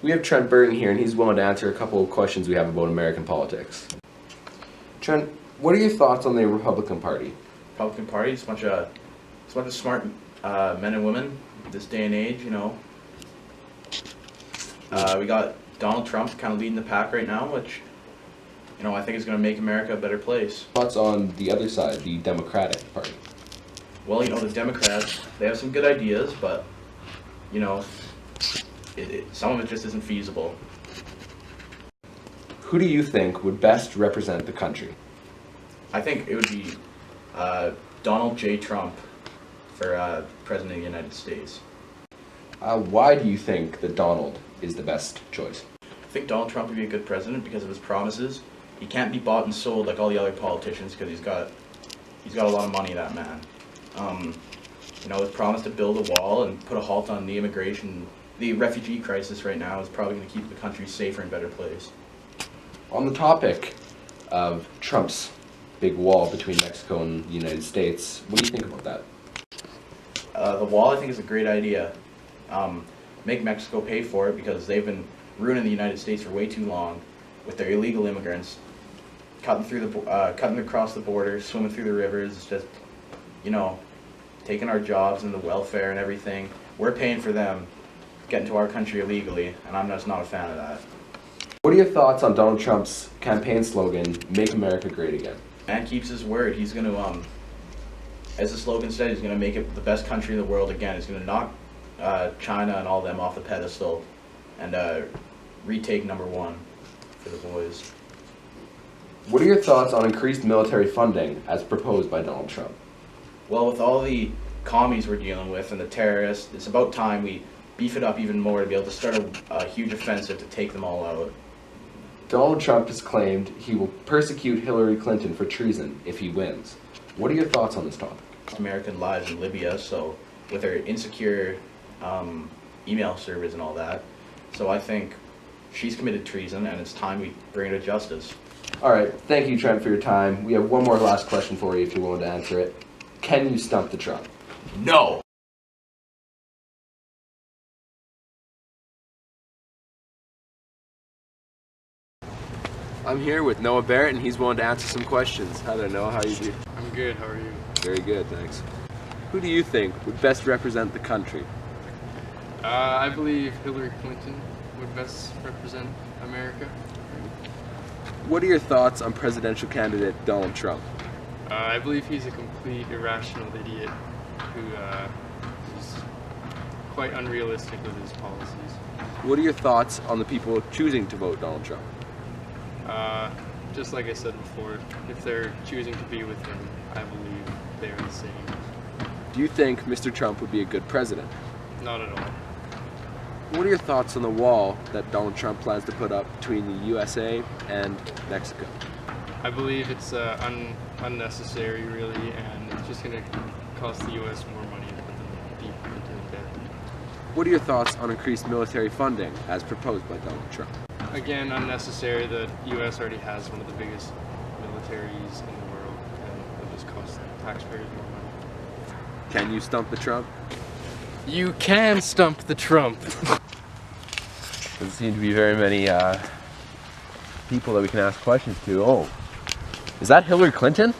We have Trent Burton here, and he's willing to answer a couple of questions we have about American politics. Trent, what are your thoughts on the Republican Party? Republican Party is a bunch of smart men and women this day and age. You know, we got Donald Trump kind of leading the pack right now, which I think is going to make America a better place. Thoughts on the other side, the Democratic Party? Well, the Democrats, they have some good ideas, but some of it just isn't feasible. Who do you think would best represent the country? I think it would be Donald J. Trump for President of the United States. Why do you think that Donald is the best choice? I think Donald Trump would be a good president because of his promises. He can't be bought and sold like all the other politicians because he's got a lot of money, that man. His promise to build a wall and put a halt on the refugee crisis right now is probably going to keep the country safer and better place. On the topic of Trump's big wall between Mexico and the United States, what do you think about that? The wall, I think, is a great idea. Make Mexico pay for it because they've been ruining the United States for way too long with their illegal immigrants, cutting across the border, swimming through the rivers, just taking our jobs and the welfare and everything. We're paying for them getting to our country illegally, and I'm just not a fan of that. What are your thoughts on Donald Trump's campaign slogan, "Make America Great Again"? Man keeps his word. He's going to, as the slogan said, he's going to make it the best country in the world again. He's going to knock China and all them off the pedestal and retake #1 for the boys. What are your thoughts on increased military funding as proposed by Donald Trump? Well, with all the commies we're dealing with and the terrorists, it's about time we beef it up even more to be able to start a huge offensive to take them all out. Donald Trump has claimed he will persecute Hillary Clinton for treason if he wins. What are your thoughts on this topic? American lives in Libya, so with their insecure email servers and all that. So I think she's committed treason and it's time we bring her to justice. All right, thank you, Trent, for your time. We have one more last question for you if you're willing to answer it. Can you stump the Trump? No! I'm here with Noah Barrett, and he's willing to answer some questions. Hi there, Noah. How are you doing? I'm good. How are you? Very good, thanks. Who do you think would best represent the country? I believe Hillary Clinton would best represent America. What are your thoughts on presidential candidate Donald Trump? I believe he's a complete irrational idiot who is quite unrealistic with his policies. What are your thoughts on the people choosing to vote Donald Trump? Just like I said before, if they're choosing to be with him, I believe they're the same. Do you think Mr. Trump would be a good president? Not at all. What are your thoughts on the wall that Donald Trump plans to put up between the USA and Mexico? I believe it's unnecessary, really, and it's just going to cost the U.S. more money to put them deeper into debt. What are your thoughts on increased military funding as proposed by Donald Trump? Again, unnecessary. The U.S. already has one of the biggest militaries in the world, and it'll just cost taxpayers more money. Can you stump the Trump? You can stump the Trump. Doesn't seem to be very many people that we can ask questions to. Oh, is that Hillary Clinton?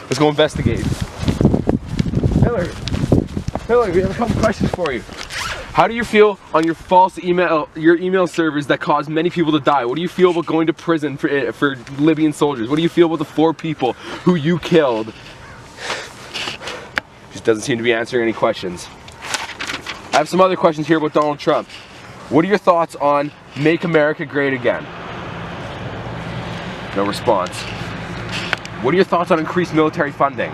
Let's go investigate. Hillary, we have a couple questions for you. How do you feel on your false email servers that caused many people to die? What do you feel about going to prison for Libyan soldiers? What do you feel about the 4 people who you killed? She doesn't seem to be answering any questions. I have some other questions here about Donald Trump. What are your thoughts on Make America Great Again? No response. What are your thoughts on increased military funding?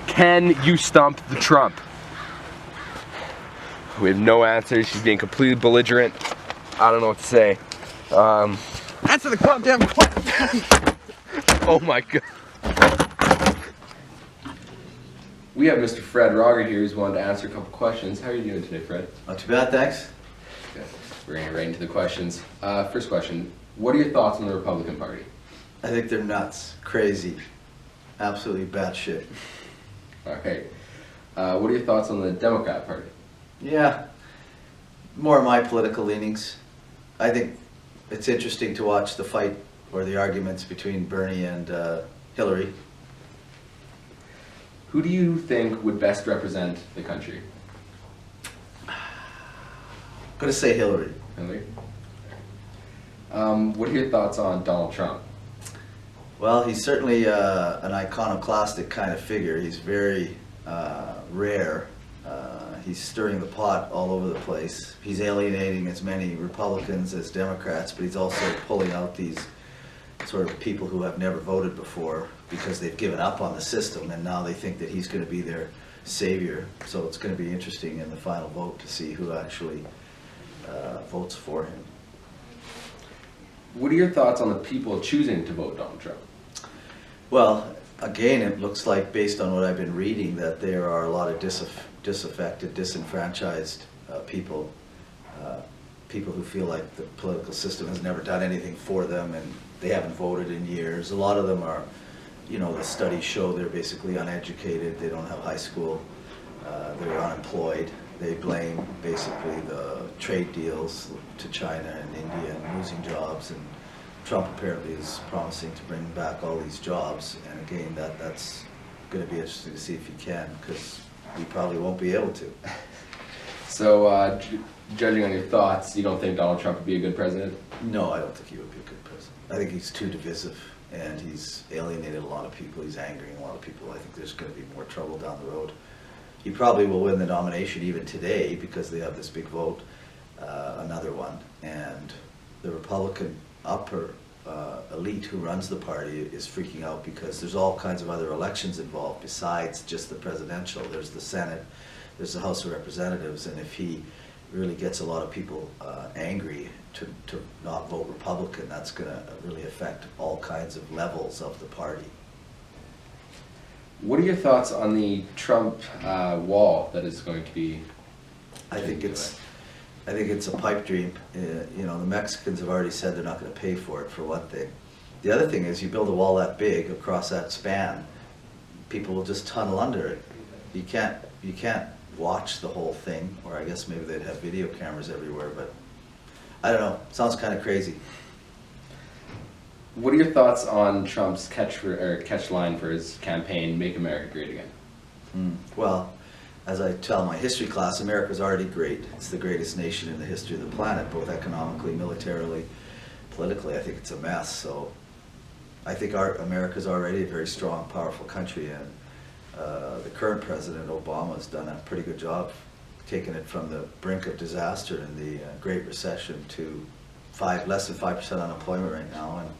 Can you stump the Trump? We have no answers. She's being completely belligerent. I don't know what to say. Answer the goddamn question! Oh my god. We have Mr. Fred Roger here who's wanted to answer a couple questions. How are you doing today, Fred? Not too bad, thanks. Okay. We're going to get right into the questions. First question. What are your thoughts on the Republican Party? I think they're nuts. Crazy. Absolutely batshit. Alright. What are your thoughts on the Democrat Party? Yeah, more my political leanings. I think it's interesting to watch the fight or the arguments between Bernie and Hillary. Who do you think would best represent the country? I'm gonna say Hillary. Hillary? What are your thoughts on Donald Trump? Well, he's certainly an iconoclastic kind of figure. He's very rare. He's stirring the pot all over the place. He's alienating as many Republicans as Democrats, but he's also pulling out these sort of people who have never voted before because they've given up on the system, and now they think that he's going to be their savior. So it's going to be interesting in the final vote to see who actually votes for him. What are your thoughts on the people choosing to vote Donald Trump? Well, again, it looks like, based on what I've been reading, that there are a lot of disaffected, disenfranchised people, people who feel like the political system has never done anything for them and they haven't voted in years. A lot of them are, you know, the studies show they're basically uneducated, they don't have high school, they're unemployed. They blame basically the trade deals to China and India and losing jobs, and Trump apparently is promising to bring back all these jobs, and again, that's going to be interesting to see if he can, because he probably won't be able to. So, judging on your thoughts, you don't think Donald Trump would be a good president? No, I don't think he would be a good president. I think he's too divisive, and he's alienated a lot of people, he's angering a lot of people. I think there's going to be more trouble down the road. He probably will win the nomination even today because they have this big vote, another one, and the Republican upper elite who runs the party is freaking out because there's all kinds of other elections involved besides just the presidential. There's the Senate, there's the House of Representatives, and if he really gets a lot of people angry to not vote Republican, that's going to really affect all kinds of levels of the party. What are your thoughts on the Trump wall that is going to be? I think it's a pipe dream. You know, the Mexicans have already said they're not going to pay for it, for one thing. The other thing is, you build a wall that big across that span, people will just tunnel under it. You can't watch the whole thing, or I guess maybe they'd have video cameras everywhere, but I don't know. Sounds kind of crazy. What are your thoughts on Trump's catch line for his campaign, "Make America Great Again"? Well, as I tell my history class, America's already great. It's the greatest nation in the history of the planet, both economically, militarily, politically. I think it's a mess. So I think America's already a very strong, powerful country, and the current president, Obama, has done a pretty good job taking it from the brink of disaster in the Great Recession to less than 5% unemployment right now, and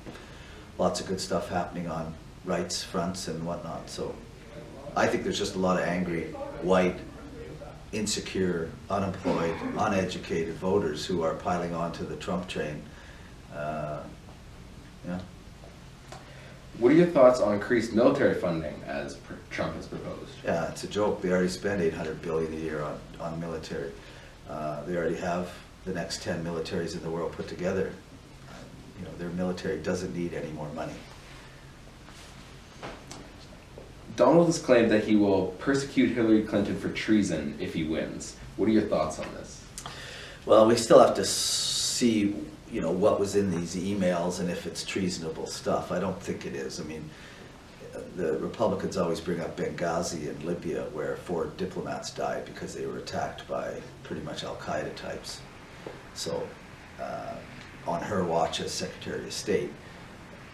lots of good stuff happening on rights fronts and whatnot. So I think there's just a lot of angry, white, insecure, unemployed, uneducated voters who are piling onto the Trump train. Yeah. What are your thoughts on increased military funding as Trump has proposed? Yeah, it's a joke. They already spend $800 billion a year on military. They already have the next 10 militaries in the world put together. You know, their military doesn't need any more money. Donald has claimed that he will persecute Hillary Clinton for treason if he wins. What are your thoughts on this? Well, we still have to see, you know, what was in these emails and if it's treasonable stuff. I don't think it is. I mean, the Republicans always bring up Benghazi in Libya, where 4 diplomats died because they were attacked by pretty much Al-Qaeda types. So, on her watch as Secretary of State.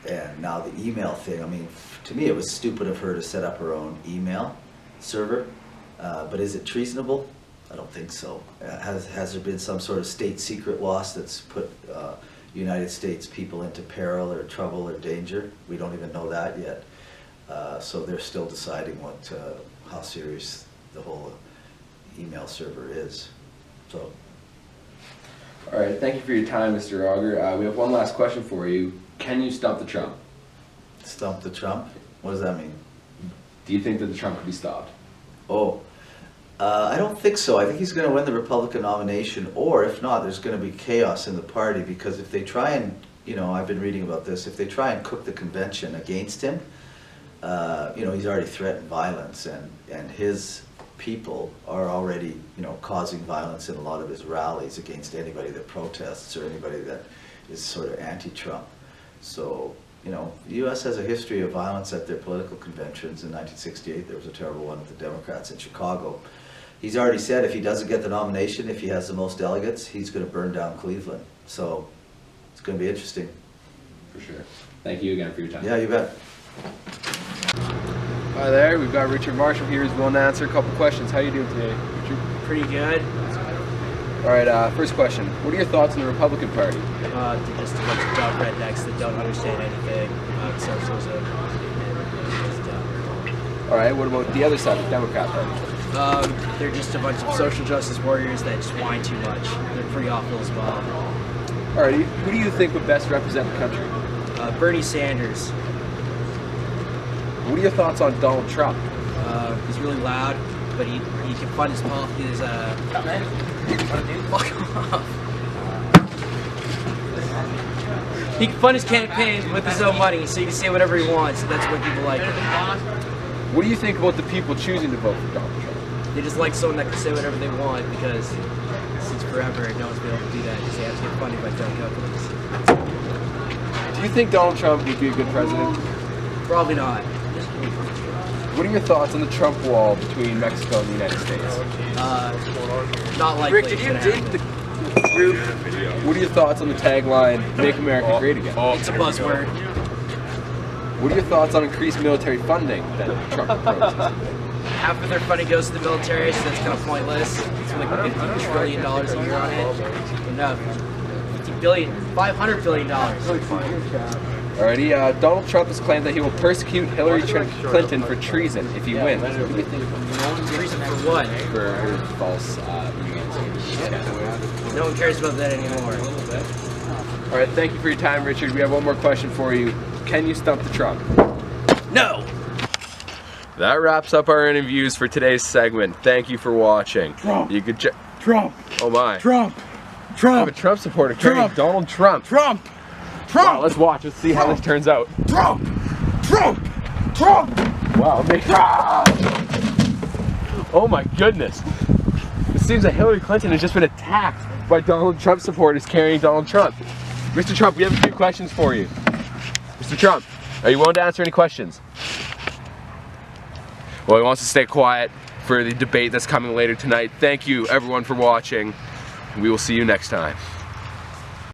And now the email thing, I mean, to me it was stupid of her to set up her own email server, but is it treasonable? I don't think so. Has there been some sort of state secret loss that's put United States people into peril or trouble or danger? We don't even know that yet. So they're still deciding how serious the whole email server is. So. All right, thank you for your time, Mr. Auger. We have one last question for you. Can you stump the Trump? Stump the Trump? What does that mean? Do you think that the Trump could be stopped? Oh, I don't think so. I think he's going to win the Republican nomination, or if not, there's going to be chaos in the party, because if they try and, you know, I've been reading about this, if they try and cook the convention against him, you know, he's already threatened violence, and his people are already, causing violence in a lot of his rallies against anybody that protests or anybody that is sort of anti-Trump. So, the U.S. has a history of violence at their political conventions. In 1968, there was a terrible one with the Democrats in Chicago. He's already said if he doesn't get the nomination, if he has the most delegates, he's going to burn down Cleveland. So, it's going to be interesting. For sure. Thank you again for your time. Yeah, you bet. Hi there, we've got Richard Marshall here who's willing to answer a couple questions. How are you doing today, Richard? Pretty good. Alright, first question. What are your thoughts on the Republican Party? They're just a bunch of dumb rednecks that don't understand anything about socialism. Alright, what about the other side, the Democrat Party? They're just a bunch of social justice warriors that just whine too much. They're pretty awful as well. Alright, who do you think would best represent the country? Bernie Sanders. What are your thoughts on Donald Trump? He's really loud, but he can fund his fuck off. He can fund his campaign with his own money, so he can say whatever he wants, and that's what people like. What do you think about the people choosing to vote for Donald Trump? They just like someone that can say whatever they want, because since forever, no one's been able to do that, because they have to get funded by drug companies. Do you think Donald Trump would be a good president? Probably not. What are your thoughts on the Trump wall between Mexico and the United States? Not likely. Rick, did you date the group? What are your thoughts on the tagline, Make America Great Again? It's a buzzword. What are your thoughts on increased military funding that Trump proposes? Half of their funding goes to the military, so that's kind of pointless. It's like $50 trillion a year on it. No, $50 billion, $500 billion. Alrighty, Donald Trump has claimed that he will persecute Hillary Clinton for treason if he wins. What do you think? Treason for what? For her false No one cares about that anymore. Alright, thank you for your time, Richard. We have one more question for you. Can you stump the Trump? No! That wraps up our interviews for today's segment. Thank you for watching. Trump. You could Trump. Oh my. Trump. I'm Trump. a Trump supporter. Trump. Donald Trump. Trump. Wow, Trump. let's watch. Let's see how this turns out. Trump. Trump. Trump. Wow. Oh my goodness. It seems that Hillary Clinton has just been attacked by Donald Trump supporters carrying Donald Trump. Mr. Trump, we have a few questions for you. Mr. Trump, are you willing to answer any questions? Well, he wants to stay quiet for the debate that's coming later tonight. Thank you, everyone, for watching. We will see you next time.